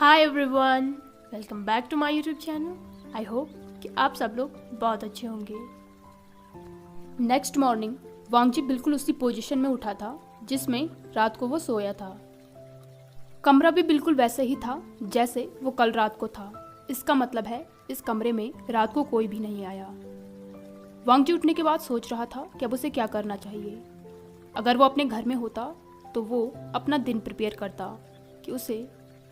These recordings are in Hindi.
Hi everyone, welcome back to my YouTube channel. I hope कि आप सब लोग बहुत अच्छे होंगे। नेक्स्ट मॉर्निंग वांगजी बिल्कुल उसी पोजीशन में उठा था जिसमें रात को वो सोया था। कमरा भी बिल्कुल वैसे ही था जैसे वो कल रात को था। इसका मतलब है इस कमरे में रात को कोई भी नहीं आया। वांगजी उठने के बाद सोच रहा था कि अब उसे क्या करना चाहिए। अगर वो अपने घर में होता तो वो अपना दिन प्रिपेयर करता कि उसे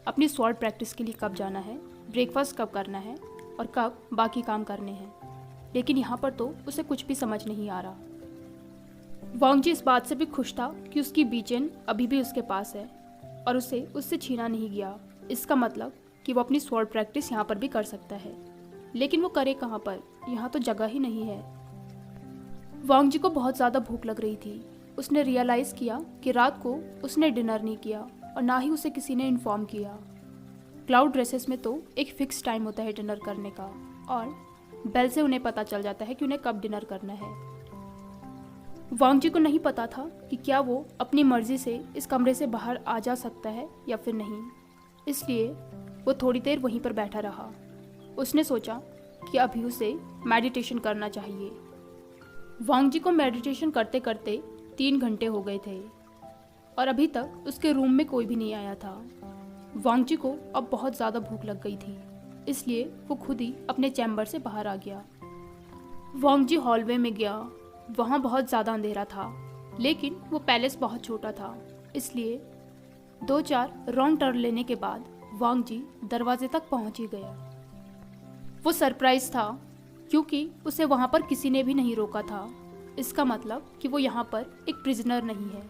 अपनी स्वॉर्ड प्रैक्टिस के लिए कब जाना है, ब्रेकफास्ट कब करना है और कब बाकी काम करने हैं। लेकिन यहाँ पर तो उसे कुछ भी समझ नहीं आ रहा। वांगजी इस बात से भी खुश था कि उसकी बीचेन अभी भी उसके पास है और उसे उससे छीना नहीं गया। इसका मतलब कि वो अपनी स्वॉर्ड प्रैक्टिस यहाँ पर भी कर सकता है। लेकिन वो करे कहाँ पर, यहाँ तो जगह ही नहीं है। वांगजी को बहुत ज़्यादा भूख लग रही थी। उसने रियलाइज़ किया कि रात को उसने डिनर नहीं किया और ना ही उसे किसी ने इन्फॉर्म किया। क्लाउड ड्रेसेस में तो एक फिक्स टाइम होता है डिनर करने का और बेल से उन्हें पता चल जाता है कि उन्हें कब डिनर करना है। वांगजी को नहीं पता था कि क्या वो अपनी मर्जी से इस कमरे से बाहर आ जा सकता है या फिर नहीं। इसलिए वो थोड़ी देर वहीं पर बैठा रहा। उसने सोचा कि अभी उसे मेडिटेशन करना चाहिए। वांगजी को मेडिटेशन करते करते 3 घंटे हो गए थे और अभी तक उसके रूम में कोई भी नहीं आया था। वांगजी को अब बहुत ज़्यादा भूख लग गई थी, इसलिए वो खुद ही अपने चैम्बर से बाहर आ गया। वांगजी हॉलवे में गया। वहाँ बहुत ज़्यादा अंधेरा था, लेकिन वो पैलेस बहुत छोटा था, इसलिए 2-4 रॉन्ग टर्न लेने के बाद वांगजी दरवाजे तक पहुँच ही गया। वो सरप्राइज था क्योंकि उसे वहाँ पर किसी ने भी नहीं रोका था। इसका मतलब कि वो यहाँ पर एक प्रिजनर नहीं है।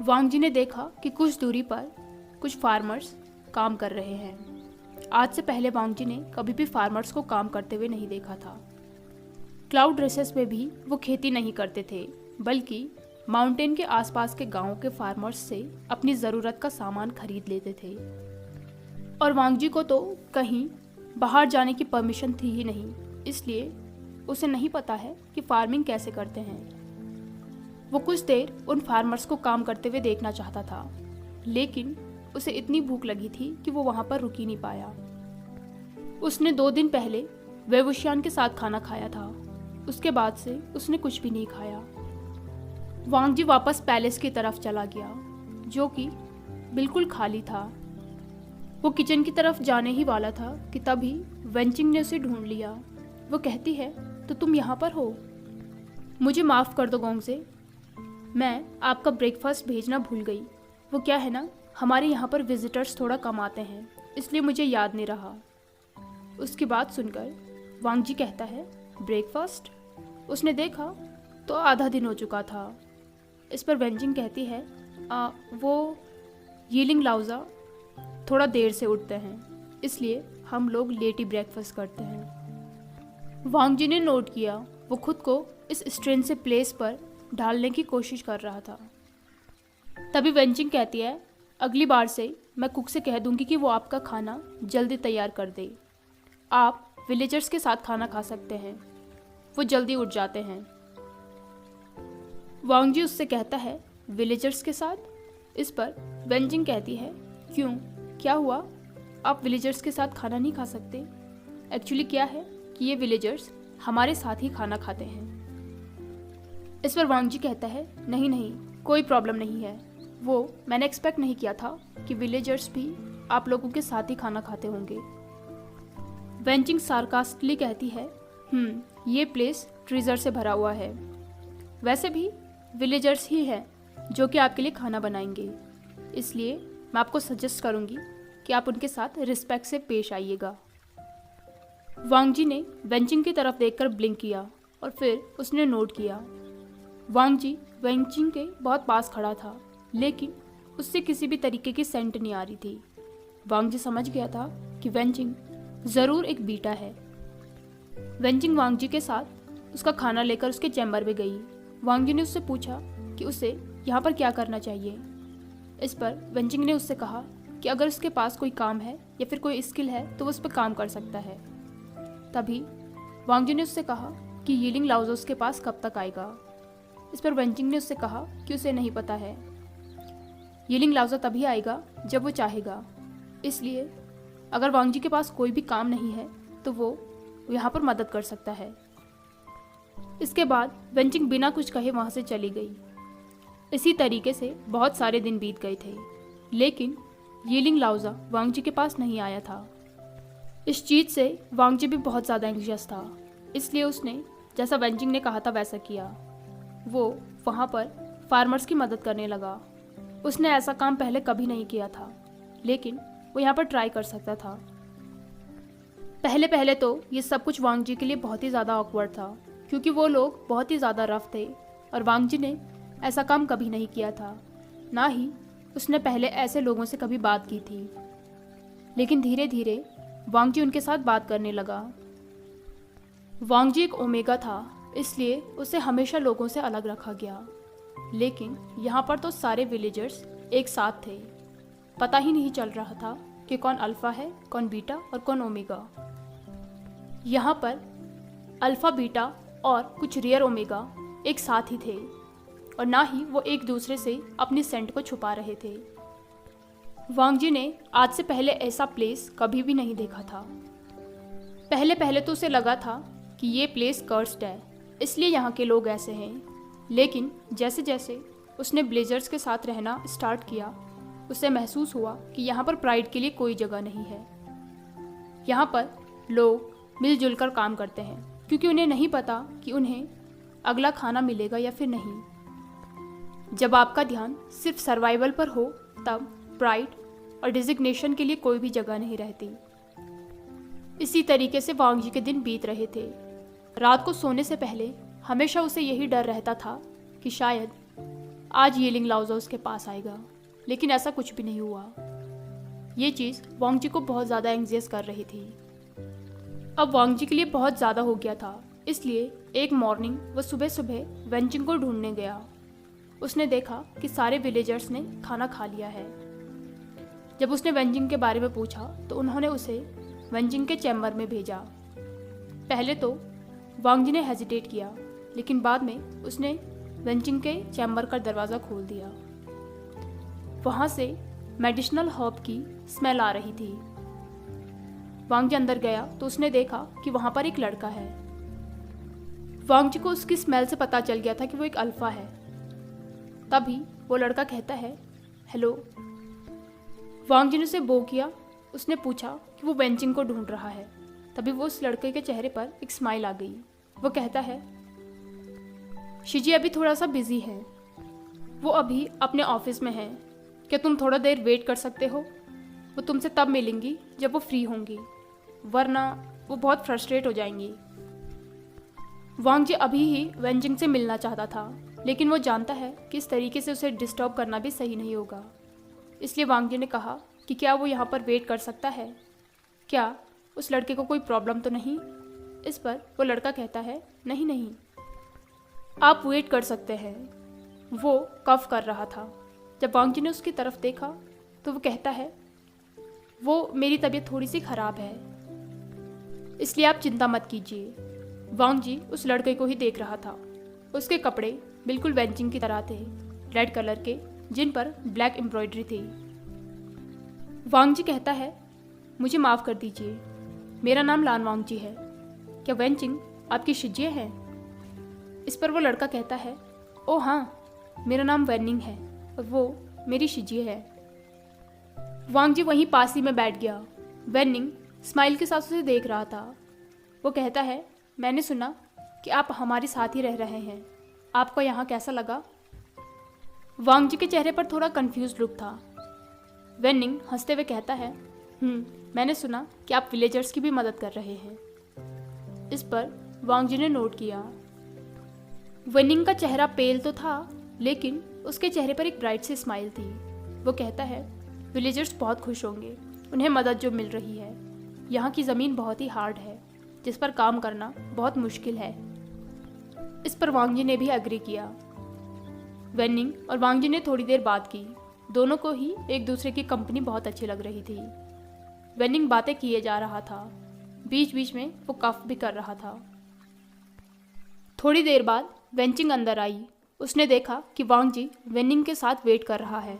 वांगजी ने देखा कि कुछ दूरी पर कुछ फार्मर्स काम कर रहे हैं। आज से पहले वांगजी ने कभी भी फार्मर्स को काम करते हुए नहीं देखा था। क्लाउड ड्रेसेस में भी वो खेती नहीं करते थे, बल्कि माउंटेन के आसपास के गांवों के फार्मर्स से अपनी ज़रूरत का सामान खरीद लेते थे। और वांगजी को तो कहीं बाहर जाने की परमिशन थी ही नहीं, इसलिए उसे नहीं पता है कि फार्मिंग कैसे करते हैं। वो कुछ देर उन फार्मर्स को काम करते हुए देखना चाहता था, लेकिन उसे इतनी भूख लगी थी कि वो वहाँ पर रुक ही नहीं पाया। उसने 2 दिन पहले वेवुशियान के साथ खाना खाया था। उसके बाद से उसने कुछ भी नहीं खाया। वांगजी वापस पैलेस की तरफ चला गया, जो कि बिल्कुल खाली था। वो किचन की तरफ जाने ही वाला था कि तभी वेंचिंग ने उसे ढूंढ लिया। वो कहती है, तो तुम यहाँ पर हो? मुझे माफ़ कर दो गोंगसे, मैं आपका ब्रेकफास्ट भेजना भूल गई। वो क्या है ना, हमारे यहाँ पर विजिटर्स थोड़ा कम आते हैं, इसलिए मुझे याद नहीं रहा। उसकी बात सुनकर वांगजी कहता है, ब्रेकफास्ट? उसने देखा तो आधा दिन हो चुका था। इस पर वेंजिंग कहती है, वो यीलिंग लाउजा थोड़ा देर से उठते हैं, इसलिए हम लोग लेट ही ब्रेकफास्ट करते हैं। वांगजी ने नोट किया वो खुद को इस स्ट्रेंज से प्लेस पर ढालने की कोशिश कर रहा था। तभी वेंचिंग कहती है, अगली बार से मैं कुक से कह दूंगी कि वो आपका खाना जल्दी तैयार कर दे। आप विलेजर्स के साथ खाना खा सकते हैं, वो जल्दी उठ जाते हैं। वांगजी उससे कहता है, विलेजर्स के साथ? इस पर वेंचिंग कहती है, क्यों, क्या हुआ? आप विलेजर्स के साथ खाना नहीं खा सकते? एक्चुअली क्या है कि ये विलेजर्स हमारे साथ ही खाना खाते हैं। इस पर वांगजी कहता है, नहीं नहीं, कोई प्रॉब्लम नहीं है। वो मैंने एक्सपेक्ट नहीं किया था कि विलेजर्स भी आप लोगों के साथ ही खाना खाते होंगे। वेंचिंग सार्कास्टिकली कहती है, ये प्लेस ट्रीजर से भरा हुआ है। वैसे भी विलेजर्स ही हैं जो कि आपके लिए खाना बनाएंगे, इसलिए मैं आपको सजेस्ट करूँगी कि आप उनके साथ रिस्पेक्ट से पेश आइएगा। वांगजी ने वेंचिंग की तरफ देखकर ब्लिंक किया और फिर उसने नोट किया। वांगजी वेंचिंग के बहुत पास खड़ा था, लेकिन उससे किसी भी तरीके की सेंट नहीं आ रही थी। वांगजी समझ गया था कि वेंचिंग ज़रूर एक बीटा है। वेंचिंग वांगजी के साथ उसका खाना लेकर उसके चैम्बर में गई। वांगजी ने उससे पूछा कि उसे यहाँ पर क्या करना चाहिए। इस पर वेंचिंग ने उससे कहा कि अगर उसके पास कोई काम है या फिर कोई स्किल है तो वो उस पर काम कर सकता है। तभी वांगजी ने उससे कहा कि यीलिंग लाउजा उसके पास कब तक आएगा। इस पर वेंचिंग ने उससे कहा कि उसे नहीं पता है। यीलिंग लाउजा तभी आएगा जब वो चाहेगा। इसलिए अगर वांग जी के पास कोई भी काम नहीं है तो वो यहाँ पर मदद कर सकता है। इसके बाद वेंचिंग बिना कुछ कहे वहाँ से चली गई। इसी तरीके से बहुत सारे दिन बीत गए थे, लेकिन यीलिंग लाओजा वांग जी के पास नहीं आया था। इस चीज़ से वांग जी भी बहुत ज़्यादा एंग्जियस था, इसलिए उसने जैसा वेंचिंग ने कहा था वैसा किया। वो वहाँ पर फार्मर्स की मदद करने लगा। उसने ऐसा काम पहले कभी नहीं किया था, लेकिन वो यहाँ पर ट्राई कर सकता था। पहले पहले तो ये सब कुछ वांग जी के लिए बहुत ही ज़्यादा ऑकवर्ड था, क्योंकि वो लोग बहुत ही ज़्यादा रफ थे और वांग जी ने ऐसा काम कभी नहीं किया था, ना ही उसने पहले ऐसे लोगों से कभी बात की थी। लेकिन धीरे धीरे वांग जी उनके साथ बात करने लगा। वांग जी एक ओमेगा था, इसलिए उसे हमेशा लोगों से अलग रखा गया। लेकिन यहाँ पर तो सारे विलेजर्स एक साथ थे। पता ही नहीं चल रहा था कि कौन अल्फ़ा है, कौन बीटा और कौन ओमेगा। यहाँ पर अल्फ़ा, बीटा और कुछ रियर ओमेगा एक साथ ही थे, और ना ही वो एक दूसरे से अपनी सेंट को छुपा रहे थे। वांग जी ने आज से पहले ऐसा प्लेस कभी भी नहीं देखा था। पहले पहले तो उसे लगा था कि ये प्लेस कर्स्ड है, इसलिए यहाँ के लोग ऐसे हैं। लेकिन जैसे जैसे उसने ब्लेजर्स के साथ रहना स्टार्ट किया, उसे महसूस हुआ कि यहाँ पर प्राइड के लिए कोई जगह नहीं है। यहाँ पर लोग मिलजुल कर काम करते हैं, क्योंकि उन्हें नहीं पता कि उन्हें अगला खाना मिलेगा या फिर नहीं। जब आपका ध्यान सिर्फ सर्वाइवल पर हो, तब प्राइड और डिजिग्नेशन के लिए कोई भी जगह नहीं रहती। इसी तरीके से वांग जी के दिन बीत रहे थे। रात को सोने से पहले हमेशा उसे यही डर रहता था कि शायद आज यीलिंग लाओजा उसके पास आएगा, लेकिन ऐसा कुछ भी नहीं हुआ। ये चीज़ वांग जी को बहुत ज़्यादा एंग्जियस कर रही थी। अब वांग जी के लिए बहुत ज़्यादा हो गया था, इसलिए एक मॉर्निंग वो सुबह सुबह वेंचिंग को ढूंढने गया। उसने देखा कि सारे विलेजर्स ने खाना खा लिया है। जब उसने वेंचिंग के बारे में पूछा तो उन्होंने उसे वेंचिंग के चैम्बर में भेजा। पहले तो वांग जी ने हेजिटेट किया, लेकिन बाद में उसने वेंचिंग के चैम्बर का दरवाज़ा खोल दिया। वहाँ से मेडिसिनल हर्ब की स्मेल आ रही थी। वांग जी अंदर गया तो उसने देखा कि वहाँ पर एक लड़का है। वांग जी को उसकी स्मेल से पता चल गया था कि वो एक अल्फ़ा है। तभी वो लड़का कहता है, हेलो। वांग जी ने उसे बो किया। उसने पूछा कि वो वेंचिंग को ढूंढ रहा है। तभी वो उस लड़के के चेहरे पर एक स्माइल आ गई। वो कहता है, शिजी अभी थोड़ा सा बिजी है, वो अभी अपने ऑफिस में है। क्या तुम थोड़ा देर वेट कर सकते हो? वो तुमसे तब मिलेंगी जब वो फ्री होंगी, वरना वो बहुत फ्रस्ट्रेट हो जाएंगी। वांग जी अभी ही वेंचिंग से मिलना चाहता था, लेकिन वो जानता है कि इस तरीके से उसे डिस्टर्ब करना भी सही नहीं होगा। इसलिए वांग जी ने कहा कि क्या वो यहाँ पर वेट कर सकता है, क्या उस लड़के को कोई प्रॉब्लम तो नहीं। इस पर वो लड़का कहता है, नहीं नहीं, आप वेट कर सकते हैं। वो कफ कर रहा था। जब वांग जी ने उसकी तरफ देखा तो वो कहता है, वो मेरी तबीयत थोड़ी सी ख़राब है, इसलिए आप चिंता मत कीजिए। वांग जी उस लड़के को ही देख रहा था। उसके कपड़े बिल्कुल वेंचिंग की तरह थे, रेड कलर के, जिन पर ब्लैक एम्ब्रॉयडरी थी। वांग जी कहता है, मुझे माफ़ कर दीजिए, मेरा नाम लान वांग जी है। क्या वेंचिंग आपकी शिजिए है? इस पर वो लड़का कहता है, ओ हाँ, मेरा नाम वेनिंग है और वो मेरी शिजिए है। वांग जी वहीं पास ही में बैठ गया। वेनिंग स्माइल के साथ उसे देख रहा था। वो कहता है, मैंने सुना कि आप हमारे साथ ही रह रहे हैं, आपको यहाँ कैसा लगा? वांग जी के चेहरे पर थोड़ा कंफ्यूज लुक था। वेनिंग हंसते हुए कहता है, मैंने सुना कि आप विलेजर्स की भी मदद कर रहे हैं। इस पर वांग जी ने नोट किया। वेनिंग का चेहरा पेल तो था, लेकिन उसके चेहरे पर एक ब्राइट सी स्माइल थी। वो कहता है, विलेजर्स बहुत खुश होंगे, उन्हें मदद जो मिल रही है। यहाँ की ज़मीन बहुत ही हार्ड है, जिस पर काम करना बहुत मुश्किल है। इस पर वांग जी ने भी एग्री किया। वेनिंग और वांग जी ने थोड़ी देर बात की। दोनों को ही एक दूसरे की कंपनी बहुत अच्छी लग रही थी। वेनिंग बातें किए जा रहा था, बीच बीच में वो कफ भी कर रहा था। थोड़ी देर बाद वेंचिंग अंदर आई। उसने देखा कि वांग जी वेनिंग के साथ वेट कर रहा है।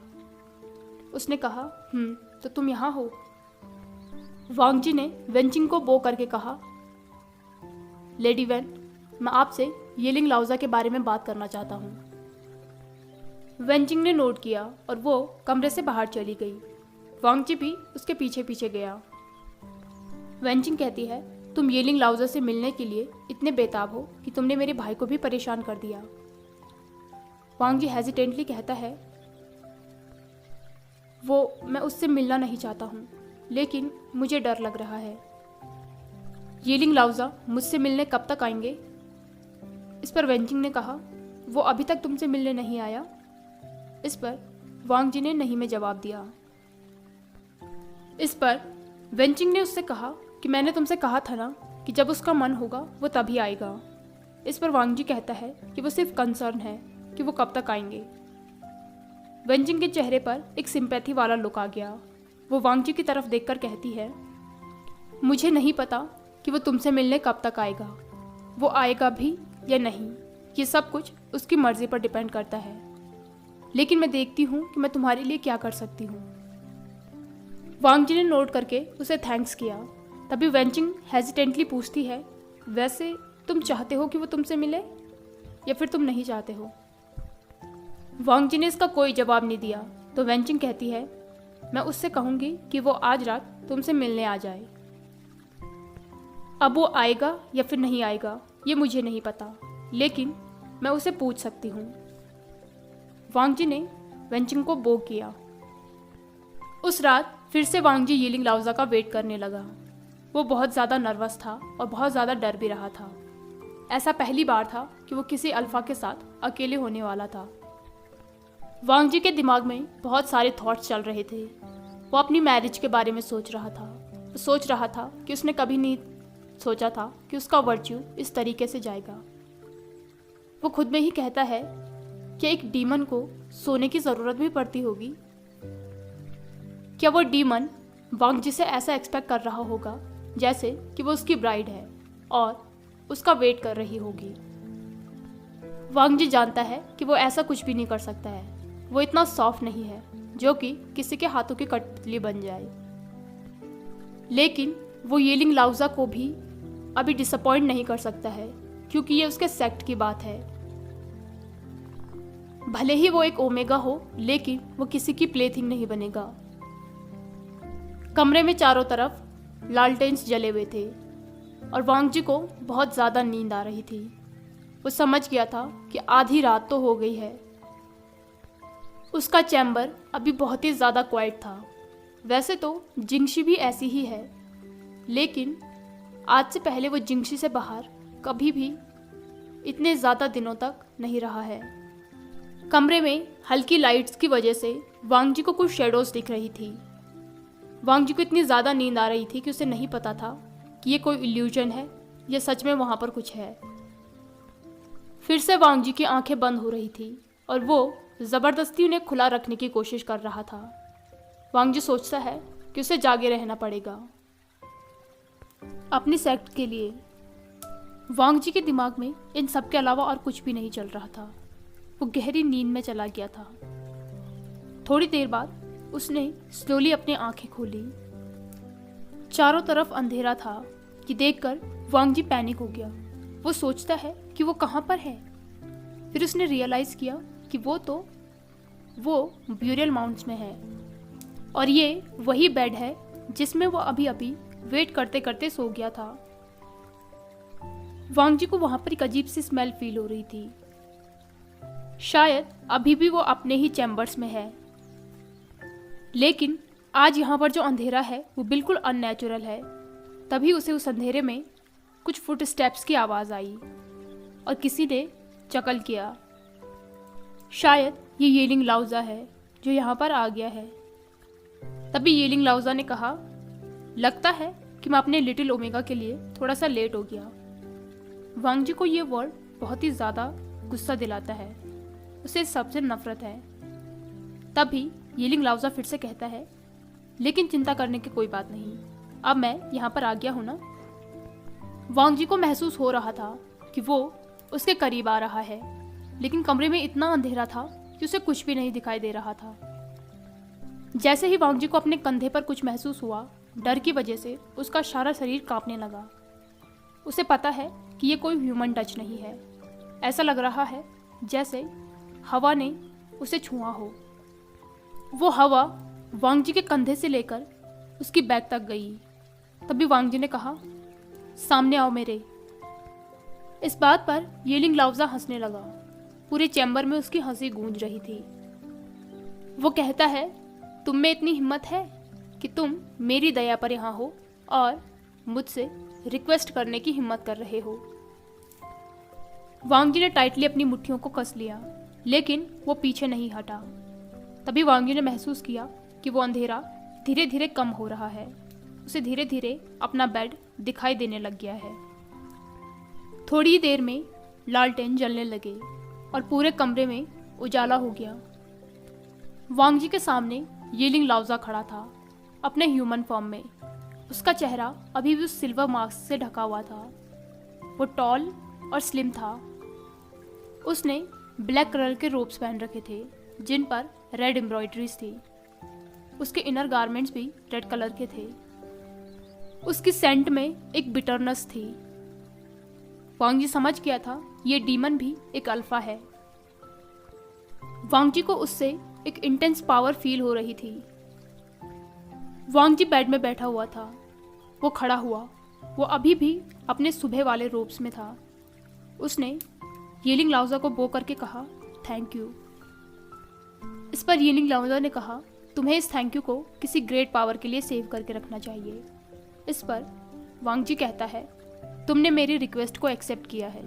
उसने कहा, तो तुम यहाँ हो, वांग जी ने वेंचिंग को बो करके कहा, लेडी वेन, मैं आपसे येलिंग लाउजा के बारे में बात करना चाहता हूँ। वेंचिंग ने नोट किया और वो कमरे से बाहर चली गई। वांग जी भी उसके पीछे पीछे गया। वेंचिंग कहती है, तुम येलिंग लाउजा से मिलने के लिए इतने बेताब हो कि तुमने मेरे भाई को भी परेशान कर दिया। वांग जी हेजिटेंटली कहता है, मैं उससे मिलना नहीं चाहता हूँ, लेकिन मुझे डर लग रहा है। येलिंग लाउजा मुझसे मिलने कब तक आएंगे? इस पर वेंचिंग ने कहा, वो अभी तक तुमसे मिलने नहीं आया। इस पर वांग जी ने नहीं में जवाब दिया। इस पर वेंचिंग ने उससे कहा कि मैंने तुमसे कहा था ना कि जब उसका मन होगा वो तभी आएगा। इस पर वांग जी कहता है कि वो सिर्फ कंसर्न है कि वो कब तक आएंगे। वेंचिंग के चेहरे पर एक सिंपैथी वाला लुक आ गया। वो वांग जी की तरफ देखकर कहती है, मुझे नहीं पता कि वो तुमसे मिलने कब तक आएगा। वो आएगा भी या नहीं, ये सब कुछ उसकी मर्जी पर डिपेंड करता है। लेकिन मैं देखती हूँ कि मैं तुम्हारे लिए क्या कर सकती हूँ। वांग जी ने नोट करके उसे थैंक्स किया। तभी वेंचिंग हेजिटेंटली पूछती है, वैसे तुम चाहते हो कि वो तुमसे मिले या फिर तुम नहीं चाहते हो? वांग जी ने इसका कोई जवाब नहीं दिया। तो वेंचिंग कहती है, मैं उससे कहूँगी कि वो आज रात तुमसे मिलने आ जाए। अब वो आएगा या फिर नहीं आएगा ये मुझे नहीं पता, लेकिन मैं उसे पूछ सकती हूँ। वांग जी ने वेंचिंग को बो किया। उस रात फिर से वांग जी येलिंग लाउजा का वेट करने लगा। वो बहुत ज़्यादा नर्वस था और बहुत ज़्यादा डर भी रहा था। ऐसा पहली बार था कि वो किसी अल्फा के साथ अकेले होने वाला था। वांग जी के दिमाग में बहुत सारे थॉट्स चल रहे थे। वो अपनी मैरिज के बारे में सोच रहा था। वो सोच रहा था कि उसने कभी नहीं सोचा था कि उसका वर्च्यू इस तरीके से जाएगा। वो खुद में ही कहता है कि एक डीमन को सोने की ज़रूरत भी पड़ती होगी। क्या वो डीमन वांग जी से ऐसा एक्सपेक्ट कर रहा होगा जैसे कि वो उसकी ब्राइड है और उसका वेट कर रही होगी? वांग जी जानता है कि वो ऐसा कुछ भी नहीं कर सकता है। वो इतना सॉफ्ट नहीं है जो कि किसी के हाथों की कठपुतली बन जाए। लेकिन वो येलिंग लाउजा को भी अभी डिसअपॉइंट नहीं कर सकता है, क्योंकि ये उसके सेक्ट की बात है। भले ही वो एक ओमेगा हो, लेकिन वो किसी की प्लेथिंग नहीं बनेगा। कमरे में चारों तरफ लालटेन्स जले हुए थे और वांग जी को बहुत ज़्यादा नींद आ रही थी। वो समझ गया था कि आधी रात तो हो गई है। उसका चैम्बर अभी बहुत ही ज़्यादा क्वाइट था। वैसे तो जिंगशी भी ऐसी ही है, लेकिन आज से पहले वो जिंगशी से बाहर कभी भी इतने ज़्यादा दिनों तक नहीं रहा है। कमरे में हल्की लाइट्स की वजह से वांग जी को कुछ शेडोज़ दिख रही थी। वांग जी को इतनी ज़्यादा नींद आ रही थी कि उसे नहीं पता था कि ये कोई इल्यूजन है या सच में वहाँ पर कुछ है। फिर से वांग जी की आंखें बंद हो रही थी और वो ज़बरदस्ती उन्हें खुला रखने की कोशिश कर रहा था। वांग जी सोचता है कि उसे जागे रहना पड़ेगा अपनी सेक्ट के लिए। वांग जी के दिमाग में इन सब के अलावा और कुछ भी नहीं चल रहा था। वो गहरी नींद में चला गया था। थोड़ी देर बाद उसने स्लोली अपनी आंखें खोली। चारों तरफ अंधेरा था। ये देखकर वांग जी पैनिक हो गया। वो सोचता है कि वो कहाँ पर है। फिर उसने रियलाइज़ किया कि वो ब्यूरियल माउंट्स में है और ये वही बेड है जिसमें वो अभी अभी वेट करते करते सो गया था। वांग जी को वहाँ पर एक अजीब सी स्मेल फील हो रही थी। शायद अभी भी वो अपने ही चैम्बर्स में है, लेकिन आज यहाँ पर जो अंधेरा है वो बिल्कुल अननेचुरल है। तभी उसे उस अंधेरे में कुछ फुट स्टेप्स की आवाज़ आई और किसी ने चकल किया। शायद ये येलिंग लाउजा है जो यहाँ पर आ गया है। तभी येलिंग लाउजा ने कहा, लगता है कि मैं अपने लिटिल ओमेगा के लिए थोड़ा सा लेट हो गया। वांग जी को ये वर्ड बहुत ही ज़्यादा गुस्सा दिलाता है। उसे सबसे नफरत है। तभी येलिंग लाउजा फिर से कहता है, लेकिन चिंता करने की कोई बात नहीं, अब मैं यहाँ पर आ गया हूँ ना। वांग जी को महसूस हो रहा था कि वो उसके करीब आ रहा है, लेकिन कमरे में इतना अंधेरा था कि उसे कुछ भी नहीं दिखाई दे रहा था। जैसे ही वांग जी को अपने कंधे पर कुछ महसूस हुआ, डर की वजह से उसका सारा शरीर कांपने लगा। उसे पता है कि ये कोई ह्यूमन टच नहीं है। ऐसा लग रहा है जैसे हवा ने उसे छुआ हो। वो हवा वांग जी के कंधे से लेकर उसकी बैक तक गई। तभी वांग जी ने कहा, सामने आओ मेरे। इस बात पर येलिंग लाओजा हंसने लगा। पूरे चैम्बर में उसकी हंसी गूंज रही थी। वो कहता है, तुम में इतनी हिम्मत है कि तुम मेरी दया पर यहाँ हो और मुझसे रिक्वेस्ट करने की हिम्मत कर रहे हो। वांग जी ने टाइटली अपनी मुट्ठियों को कस लिया, लेकिन वो पीछे नहीं हटा। तभी वांग जी ने महसूस किया कि वो अंधेरा धीरे धीरे कम हो रहा है। उसे धीरे धीरे अपना बेड दिखाई देने लग गया है। थोड़ी देर में लालटेन जलने लगे और पूरे कमरे में उजाला हो गया। वांग जी के सामने येलिंग लाओजा खड़ा था, अपने ह्यूमन फॉर्म में। उसका चेहरा अभी भी उस सिल्वर मास्क से ढका हुआ था। वो टॉल और स्लिम था। उसने ब्लैक कलर के रोब्स पहन रखे थे जिन पर रेड एम्ब्रॉयडरीज थी। उसके इनर गारमेंट्स भी रेड कलर के थे। उसकी सेंट में एक बिटरनेस थी। वांग जी समझ गया था ये डीमन भी एक अल्फा है। वांग जी को उससे एक इंटेंस पावर फील हो रही थी। वांग जी बेड में बैठा हुआ था। वो खड़ा हुआ। वो अभी भी अपने सुबह वाले रोब्स में था। उसने येलिंग लाओजा को बो करके कहा, थैंक यू। इस पर येलिंग लाओजा ने कहा, तुम्हें इस थैंक यू को किसी ग्रेट पावर के लिए सेव करके रखना चाहिए। इस पर वांग जी कहता है, तुमने मेरी रिक्वेस्ट को एक्सेप्ट किया है,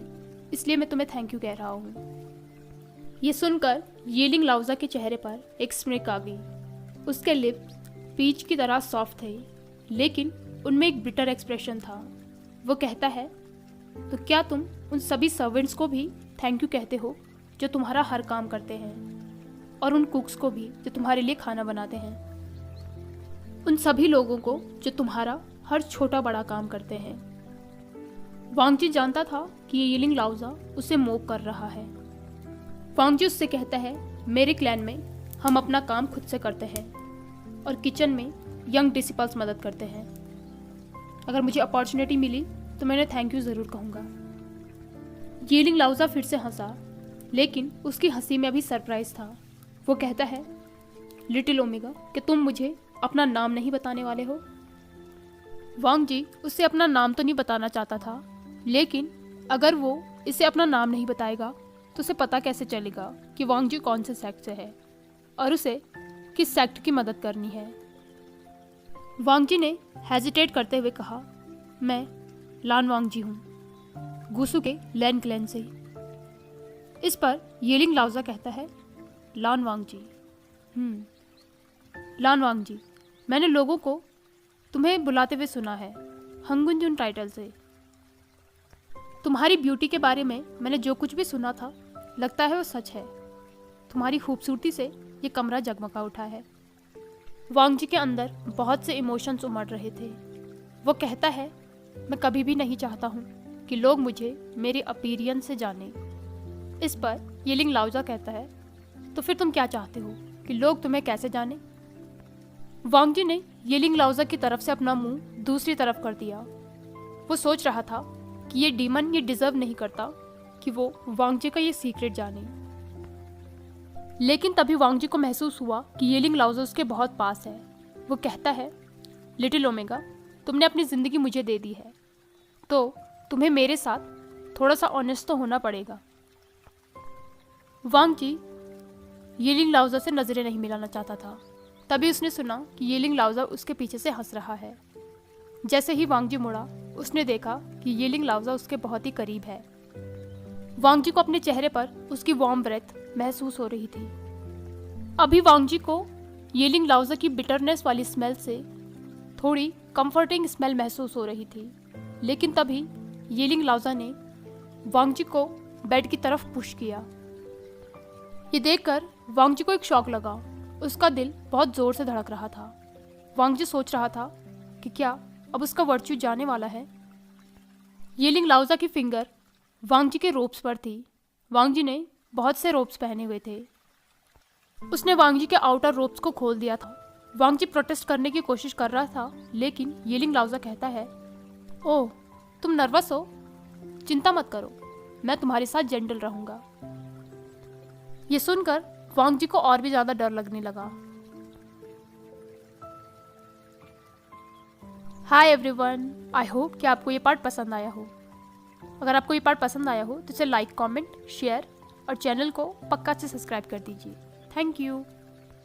इसलिए मैं तुम्हें थैंक यू कह रहा हूँ। ये सुनकर येलिंग लाओजा के चेहरे पर एक स्मिक आ गई। उसके लिप्स पीच की तरह सॉफ्ट थे, लेकिन उनमें एक बिटर एक्सप्रेशन था। वो कहता है, तो क्या तुम उन सभी सर्वेंट्स को भी थैंक यू कहते हो जो तुम्हारा हर काम करते हैं, और उन कुक्स को भी जो तुम्हारे लिए खाना बनाते हैं, उन सभी लोगों को जो तुम्हारा हर छोटा बड़ा काम करते हैं। वांग जी जानता था कि ये येलिंग लाओजा उसे मोक कर रहा है। वांग जी उससे कहता है, मेरे क्लैन में हम अपना काम खुद से करते हैं और किचन में यंग डिसिपल्स मदद करते हैं। अगर मुझे अपॉर्चुनिटी मिली तो मैंने थैंक यू ज़रूर कहूँगा। येलिंग लाओजा फिर से हंसा, लेकिन उसकी हंसी में अभी सरप्राइज था। वो कहता है, लिटिल ओमेगा, कि तुम मुझे अपना नाम नहीं बताने वाले हो। वांग जी उससे अपना नाम तो नहीं बताना चाहता था, लेकिन अगर वो इसे अपना नाम नहीं बताएगा तो उसे पता कैसे चलेगा कि वांग जी कौन से सेक्ट से है और उसे किस सेक्ट की मदद करनी है। वांग जी ने हेजिटेट करते हुए कहा, मैं लान वांग जी हूँ, गुसू के लैन क्लैन से। इस पर येलिंग लाओजा कहता है, लान वांग जी, लान वांग जी, मैंने लोगों को तुम्हें बुलाते हुए सुना है हंगुंजुन टाइटल से। तुम्हारी ब्यूटी के बारे में मैंने जो कुछ भी सुना था लगता है वो सच है। तुम्हारी खूबसूरती से ये कमरा जगमगा उठा है। वांग जी के अंदर बहुत से इमोशंस उमड़ रहे थे। वो कहता है, मैं कभी भी नहीं चाहता हूँ कि लोग मुझे मेरे अपीयरेंस से जाने। इस पर येलिंग लाओजा कहता है, तो फिर तुम क्या चाहते हो कि लोग तुम्हें कैसे जाने? वांग जी ने येलिंग लाओजा की तरफ से अपना मुंह दूसरी तरफ कर दिया। वो सोच रहा था कि ये डीमन ये डिजर्व नहीं करता कि वो वांग जी का ये सीक्रेट जाने। लेकिन तभी वांग जी को महसूस हुआ कि येलिंग लाओजा उसके बहुत पास है। वो कहता है, लिटिल ओमेगा, तुमने अपनी ज़िंदगी मुझे दे दी है, तो तुम्हें मेरे साथ थोड़ा सा ऑनेस्ट तो होना पड़ेगा। वांग जी येलिंग लाओजा से नज़रें नहीं मिलाना चाहता था। तभी उसने सुना कि येलिंग लाओजा उसके पीछे से हंस रहा है। जैसे ही वांग जी मुड़ा, उसने देखा कि येलिंग लाओजा उसके बहुत ही करीब है। वांग जी को अपने चेहरे पर उसकी वार्म ब्रेथ महसूस हो रही थी। अभी वांग जी को येलिंग लाओजा की बिटरनेस वाली स्मेल से थोड़ी कंफर्टिंग स्मेल महसूस हो रही थी। लेकिन तभी येलिंग लाओजा ने वांग जी को बेड की तरफ पुश किया। ये देखकर वांग जी को एक शॉक लगा। उसका दिल बहुत जोर से धड़क रहा था। वांग जी सोच रहा था कि क्या अब उसका वर्च्यू जाने वाला है। येलिंग लाओजा की फिंगर वांग जी के रोब्स पर थी। वांग जी ने बहुत से रोब्स पहने हुए थे। उसने वांग जी के आउटर रोब्स को खोल दिया था। वांग जी प्रोटेस्ट करने की कोशिश कर रहा था, लेकिन येलिंग लाओजा कहता है, ओह तुम नर्वस हो, चिंता मत करो, मैं तुम्हारे साथ जेंटल रहूंगा। ये सुनकर वांग जी को और भी ज्यादा डर लगने लगा। हाय एवरीवन, आई होप कि आपको ये पार्ट पसंद आया हो। अगर आपको ये पार्ट पसंद आया हो तो इसे लाइक, कमेंट, शेयर और चैनल को पक्का से सब्सक्राइब कर दीजिए। Thank you.